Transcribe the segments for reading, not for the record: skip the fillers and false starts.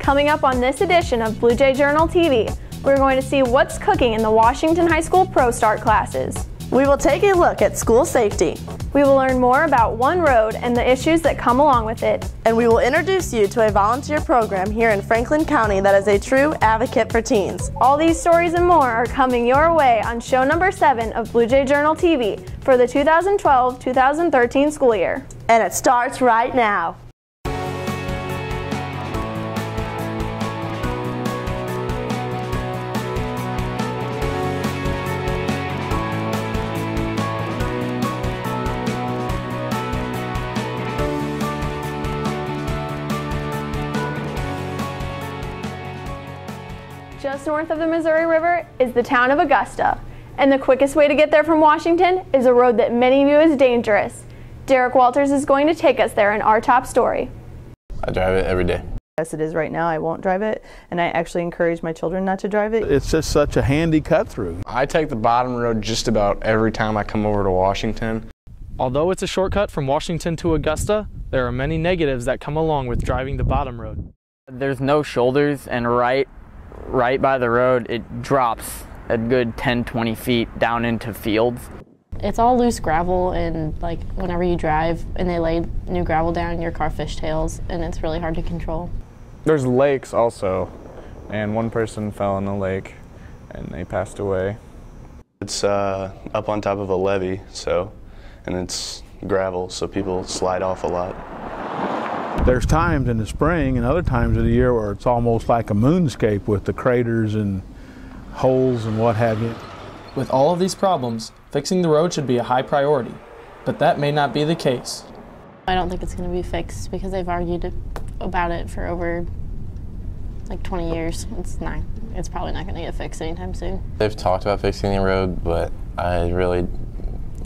Coming up on this edition of Blue Jay Journal TV, we're going to see what's cooking in the Washington High School Pro Start classes. We will take a look at school safety. We will learn more about One Road and the issues that come along with it. And we will introduce you to a volunteer program here in Franklin County that is a true advocate for teens. All these stories and more are coming your way on show number 7 of Blue Jay Journal TV for the 2012-2013 school year. And it starts right now. Just north of the Missouri River is the town of Augusta, and the quickest way to get there from Washington is a road that many view as dangerous. Derek Walters is going to take us there in our top story. I drive it every day. As it is right now, I won't drive it, and I actually encourage my children not to drive it. It's just such a handy cut through. I take the bottom road just about every time I come over to Washington. Although it's a shortcut from Washington to Augusta, there are many negatives that come along with driving the bottom road. There's no shoulders, and right by the road it drops a good 10-20 feet down into fields. It's all loose gravel, and like whenever you drive and they lay new gravel down, your car fishtails, and it's really hard to control. There's lakes also, and one person fell in the lake and they passed away. It's up on top of a levee, and it's gravel, so people slide off a lot. There's times in the spring and other times of the year where it's almost like a moonscape with the craters and holes and what have you. With all of these problems, fixing the road should be a high priority, but that may not be the case. I don't think it's going to be fixed because they've argued about it for over like 20 years. It's probably not going to get fixed anytime soon. They've talked about fixing the road, but I really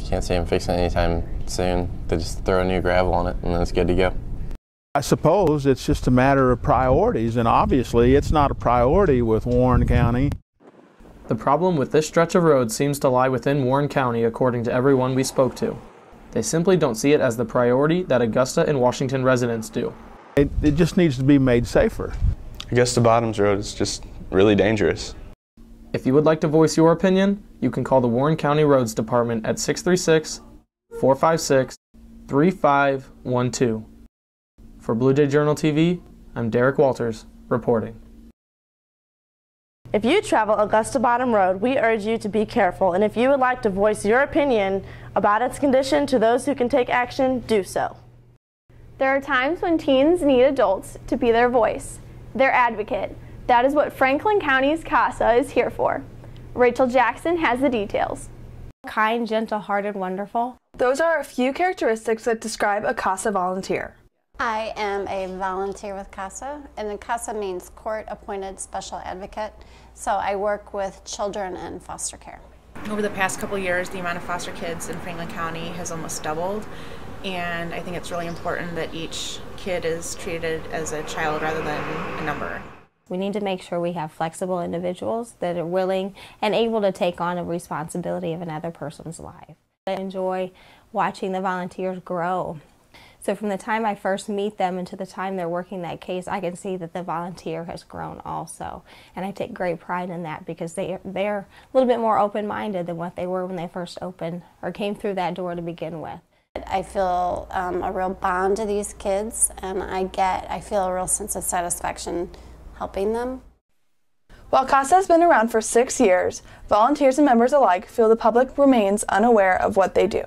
can't see them fixing it anytime soon. They just throw a new gravel on it and then it's good to go. I suppose it's just a matter of priorities, and obviously it's not a priority with Warren County. The problem with this stretch of road seems to lie within Warren County, according to everyone we spoke to. They simply don't see it as the priority that Augusta and Washington residents do. It just needs to be made safer. Augusta Bottoms Road is just really dangerous. If you would like to voice your opinion, you can call the Warren County Roads Department at 636-456-3512. For Blue Jay Journal TV, I'm Derek Walters, reporting. If you travel Augusta Bottom Road, we urge you to be careful, and if you would like to voice your opinion about its condition to those who can take action, do so. There are times when teens need adults to be their voice, their advocate. That is what Franklin County's CASA is here for. Rachel Jackson has the details. Kind, gentle-hearted, wonderful. Those are a few characteristics that describe a CASA volunteer. I am a volunteer with CASA, and CASA means Court Appointed Special Advocate, so I work with children in foster care. Over the past couple years, the amount of foster kids in Franklin County has almost doubled, and I think it's really important that each kid is treated as a child rather than a number. We need to make sure we have flexible individuals that are willing and able to take on a responsibility of another person's life. I enjoy watching the volunteers grow. So from the time I first meet them and to the time they're working that case, I can see that the volunteer has grown also. And I take great pride in that because they're a little bit more open-minded than what they were when they first opened or came through that door to begin with. I feel a real bond to these kids, and I feel a real sense of satisfaction helping them. While CASA has been around for 6 years, volunteers and members alike feel the public remains unaware of what they do.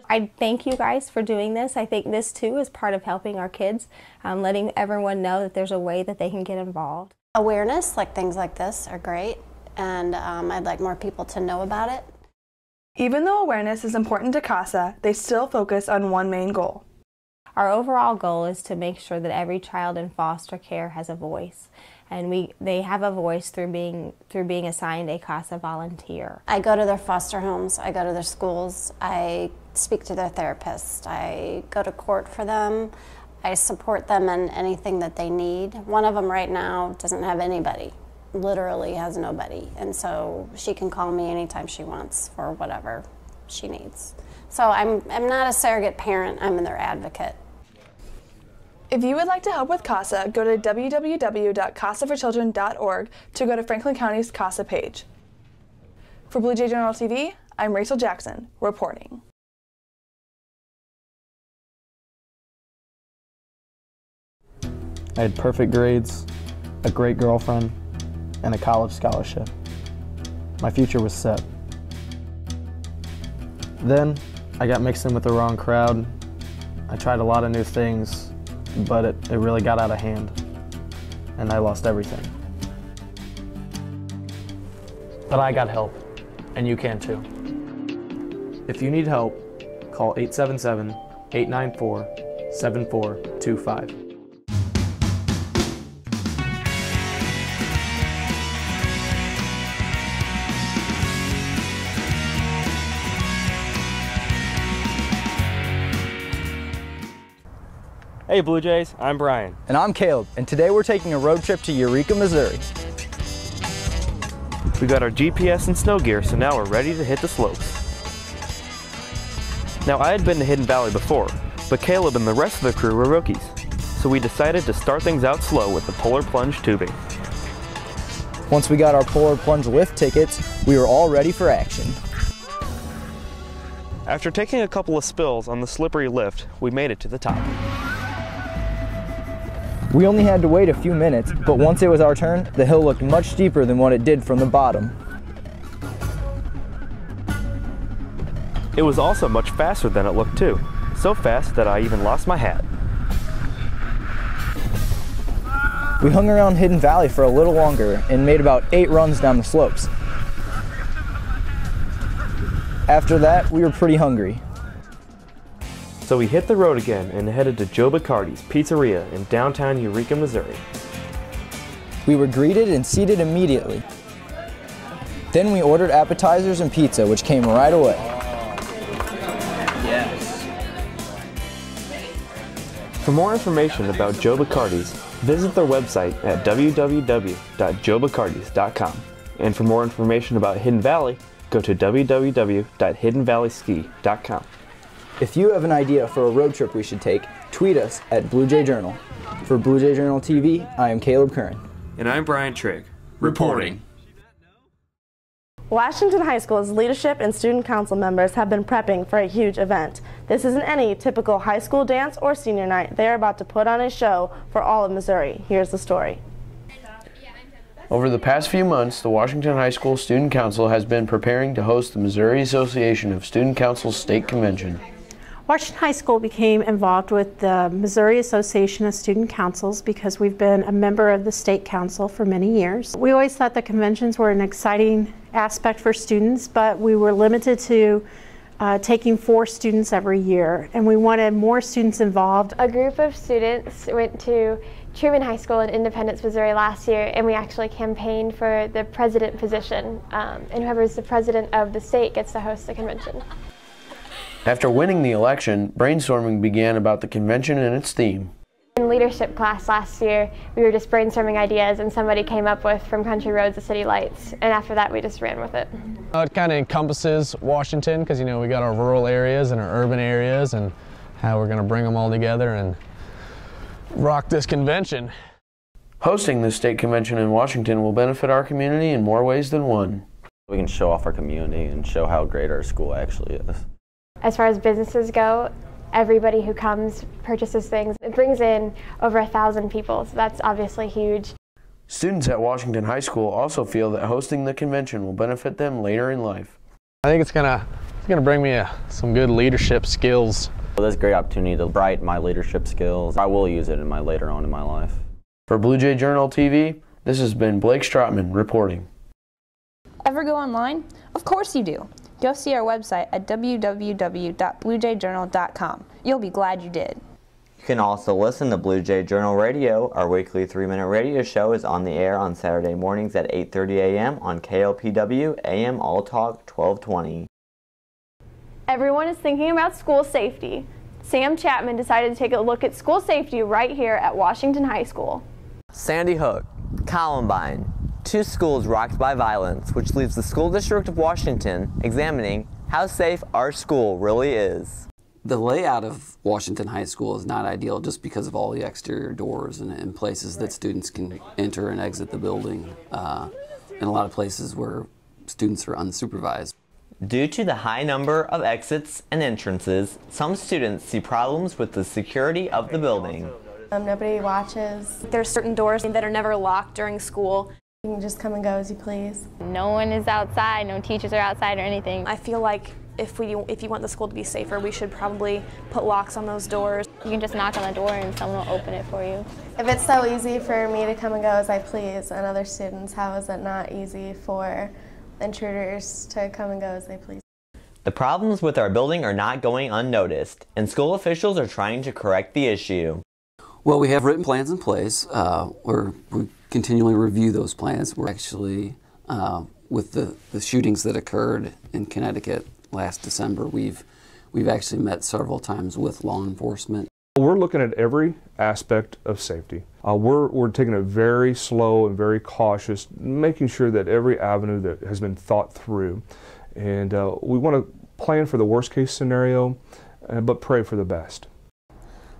I thank you guys for doing this. I think this too is part of helping our kids, letting everyone know that there's a way that they can get involved. Awareness, like things like this, are great, and I'd like more people to know about it. Even though awareness is important to CASA, they still focus on one main goal. Our overall goal is to make sure that every child in foster care has a voice, and they have a voice through being assigned a CASA volunteer. I go to their foster homes, I go to their schools, I speak to their therapists, I go to court for them, I support them in anything that they need. One of them right now doesn't have anybody, literally has nobody, and so she can call me anytime she wants for whatever she needs. So I'm not a surrogate parent, I'm their advocate. If you would like to help with CASA, go to www.casaforchildren.org to go to Franklin County's CASA page. For Blue Jay Journal TV, I'm Rachel Jackson, reporting. I had perfect grades, a great girlfriend, and a college scholarship. My future was set. Then, I got mixed in with the wrong crowd. I tried a lot of new things, but it really got out of hand, and I lost everything. But I got help, and you can too. If you need help, call 877-894-7425. Hey Blue Jays, I'm Brian. And I'm Caleb, and today we're taking a road trip to Eureka, Missouri. We got our GPS and snow gear, so now we're ready to hit the slopes. Now I had been to Hidden Valley before, but Caleb and the rest of the crew were rookies, so we decided to start things out slow with the Polar Plunge tubing. Once we got our Polar Plunge lift tickets, we were all ready for action. After taking a couple of spills on the slippery lift, we made it to the top. We only had to wait a few minutes, but once it was our turn, the hill looked much steeper than what it did from the bottom. It was also much faster than it looked too, so fast that I even lost my hat. We hung around Hidden Valley for a little longer and made about 8 runs down the slopes. After that, we were pretty hungry. So we hit the road again and headed to Joe Bacardi's Pizzeria in downtown Eureka, Missouri. We were greeted and seated immediately. Then we ordered appetizers and pizza, which came right away. Yes. For more information about Joe Bacardi's, visit their website at www.joebacardis.com. And for more information about Hidden Valley, go to www.hiddenvalleyski.com. If you have an idea for a road trip we should take, tweet us at Blue Jay Journal. For Blue Jay Journal TV, I am Caleb Curran. And I'm Brian Trigg, reporting. Washington High School's leadership and student council members have been prepping for a huge event. This isn't any typical high school dance or senior night. They are about to put on a show for all of Missouri. Here's the story. Over the past few months, the Washington High School Student Council has been preparing to host the Missouri Association of Student Council's State Convention. Washington High School became involved with the Missouri Association of Student Councils because we've been a member of the State Council for many years. We always thought the conventions were an exciting aspect for students, but we were limited to taking 4 students every year, and we wanted more students involved. A group of students went to Truman High School in Independence, Missouri last year, and we actually campaigned for the president position, and whoever's the president of the state gets to host the convention. After winning the election, brainstorming began about the convention and its theme. In leadership class last year, we were just brainstorming ideas, and somebody came up with From Country Roads to City Lights, and after that we just ran with it. It kind of encompasses Washington because, you know, we got our rural areas and our urban areas and how we're going to bring them all together and rock this convention. Hosting the state convention in Washington will benefit our community in more ways than one. We can show off our community and show how great our school actually is. As far as businesses go, everybody who comes purchases things. It brings in over 1,000 people, so that's obviously huge. Students at Washington High School also feel that hosting the convention will benefit them later in life. I think it's gonna bring me some good leadership skills. Well, this is a great opportunity to brighten my leadership skills. I will use it later on in my life. For Blue Jay Journal TV, this has been Blake Strotman reporting. Ever go online? Of course you do. Go see our website at www.bluejayjournal.com. You'll be glad you did. You can also listen to Blue Jay Journal Radio. Our weekly 3-minute radio show is on the air on Saturday mornings at 8:30 a.m. on KLPW AM All Talk 1220. Everyone is thinking about school safety. Sam Chapman decided to take a look at school safety right here at Washington High School. Sandy Hook, Columbine, 2 schools rocked by violence, which leaves the School District of Washington examining how safe our school really is. The layout of Washington High School is not ideal just because of all the exterior doors and places that students can enter and exit the building, and a lot of places where students are unsupervised. Due to the high number of exits and entrances, some students see problems with the security of the building. Nobody watches. There's certain doors that are never locked during school. You can just come and go as you please. No one is outside, no teachers are outside or anything. I feel like if you want the school to be safer, we should probably put locks on those doors. You can just knock on the door and someone will open it for you. If it's so easy for me to come and go as I please and other students, how is it not easy for intruders to come and go as they please? The problems with our building are not going unnoticed, and school officials are trying to correct the issue. Well, we have written plans in place where we continually review those plans. We're actually, with the shootings that occurred in Connecticut last December, we've actually met several times with law enforcement. We're looking at every aspect of safety. We're taking it very slow and very cautious, making sure that every avenue that has been thought through. And we want to plan for the worst case scenario, but pray for the best.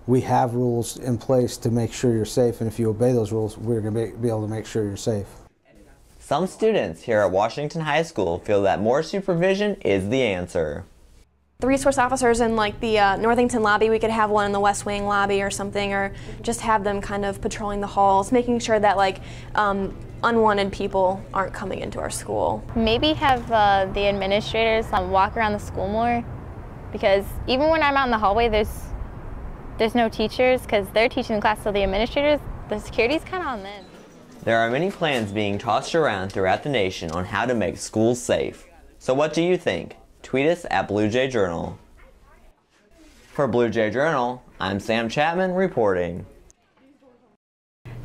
We have rules in place to make sure you're safe, and if you obey those rules, we're going to be able to make sure you're safe. Some students here at Washington High School feel that more supervision is the answer. The resource officers in like the Northington lobby, we could have one in the West Wing lobby or something, or just have them kind of patrolling the halls, making sure that like unwanted people aren't coming into our school. Maybe have the administrators walk around the school more, because even when I'm out in the hallway, there's no teachers because they're teaching the class, so the administrators, the security's kind of on them. There are many plans being tossed around throughout the nation on how to make schools safe. So what do you think? Tweet us at Blue Jay Journal. For Blue Jay Journal, I'm Sam Chapman reporting.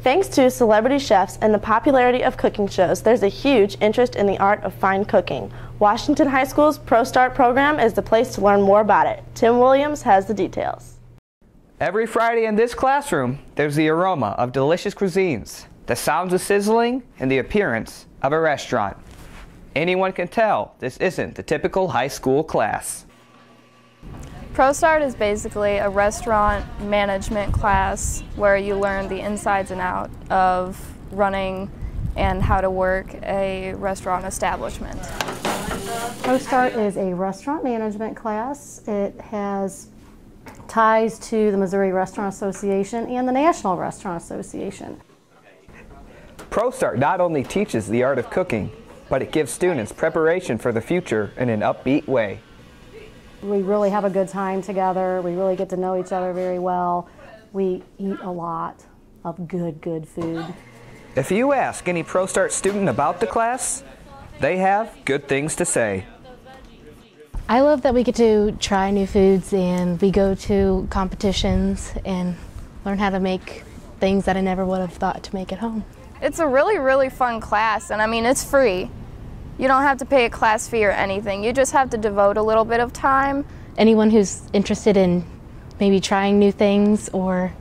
Thanks to celebrity chefs and the popularity of cooking shows, there's a huge interest in the art of fine cooking. Washington High School's Pro Start program is the place to learn more about it. Tim Williams has the details. Every Friday in this classroom, there's the aroma of delicious cuisines, the sounds of sizzling, and the appearance of a restaurant. Anyone can tell this isn't the typical high school class. Pro Start is basically a restaurant management class where you learn the insides and out of running and how to work a restaurant establishment. Pro Start is a restaurant management class. It has ties to the Missouri Restaurant Association and the National Restaurant Association. Pro Start not only teaches the art of cooking, but it gives students preparation for the future in an upbeat way. We really have a good time together. We really get to know each other very well. We eat a lot of good food. If you ask any Pro Start student about the class, they have good things to say. I love that we get to try new foods and we go to competitions and learn how to make things that I never would have thought to make at home. It's a really fun class, and I mean, it's free. You don't have to pay a class fee or anything. You just have to devote a little bit of time. Anyone who's interested in maybe trying new things or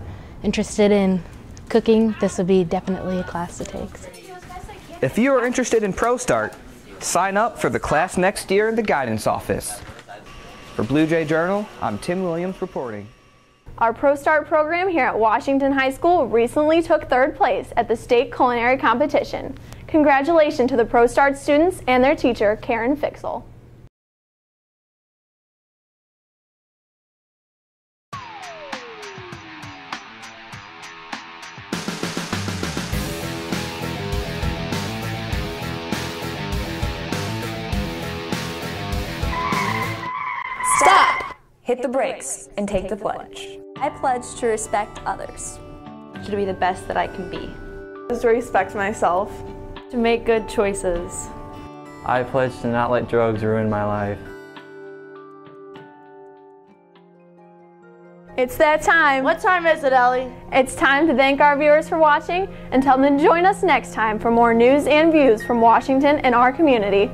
interested in cooking, this would be definitely a class to take. If you are interested in Pro Start, sign up for the class next year in the guidance office. For Blue Jay Journal, I'm Tim Williams reporting. Our Pro Start program here at Washington High School recently took third place at the state culinary competition. Congratulations to the Pro Start students and their teacher, Karen Fixel. Stop! Hit the brakes and take the pledge. I pledge to respect others. To be the best that I can be. To respect myself. To make good choices. I pledge to not let drugs ruin my life. It's that time. What time is it, Ellie? It's time to thank our viewers for watching and tell them to join us next time for more news and views from Washington and our community.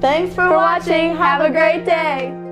Thanks for watching. Have a great day.